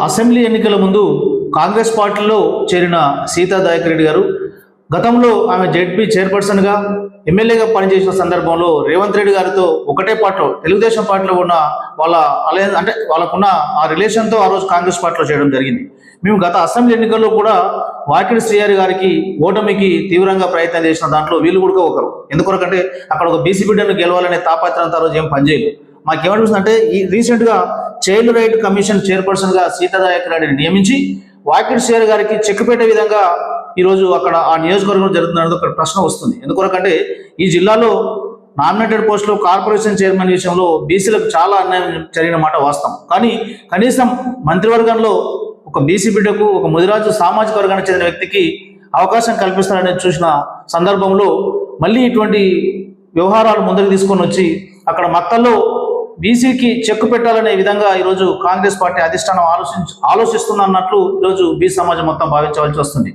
Assembly ఎన్నికల ముందు కాంగ్రెస్ పార్టీలో చేరిన సీతా దయాకర్ రెడ్డి గారు గతంలో ఆమె జెడ్పీ చైర్పర్సన్గా ఎమ్మెల్యేగా పనిచేసిన సందర్భంలో రేవంత్ రెడ్డి గారితో ఒకటే పార్టీలో తెలుగుదేశం పార్టీలో ఉన్న వాళ్ళ అలయన్స్ అంటే వాళ్ళకున్న ఆ రిలేషన్తో ఆ రోజు కాంగ్రెస్ పార్టీలో చేయడం జరిగింది. మేము గత అసెంబ్లీ ఎన్నికల్లో కూడా వాకిడి శ్రీహరి గారికి ఓటమికి తీవ్రంగా ప్రయత్నం చేసిన దాంట్లో వీళ్ళు కూడా ఒకరు. ఎందుకొరకంటే అక్కడ ఒక బీసీ బిడ్డను గెలవాలనే తాపత్రంతో ఆ రోజు ఏం పనిచేయలేదు. మాకేమనిపిస్తుందంటే ఈ రీసెంట్గా చైల్డ్ రైట్ కమిషన్ చైర్పర్సన్గా సీతా దయాకర్ రెడ్డిని నియమించి వాకిడి శ్రీహరి గారికి చెక్ పెట్టే విధంగా ఈరోజు అక్కడ ఆ నియోజకవర్గంలో జరుగుతున్నది ఒక ప్రశ్న వస్తుంది. ఎందుకొరకంటే ఈ జిల్లాలో నామినేటెడ్ పోస్టులో కార్పొరేషన్ చైర్మన్ విషయంలో బీసీలకు చాలా అన్యాయం జరిగిన మాట వాస్తవం. కానీ కనీసం మంత్రివర్గంలో ఒక బీసీ బిడ్డకు ఒక ముదిరాజు సామాజిక వర్గానికి చెందిన వ్యక్తికి అవకాశం కల్పిస్తారనేది చూసిన సందర్భంలో మళ్ళీ ఇటువంటి వ్యవహారాలు ముందుకు తీసుకొని వచ్చి అక్కడ మత్తల్లో బీసీకి చెక్కు పెట్టాలనే విధంగా ఈరోజు కాంగ్రెస్ పార్టీ అధిష్టానం ఆలోచిస్తున్నట్లు ఈరోజు బీసీ సమాజం మొత్తం భావించవలసి వస్తుంది.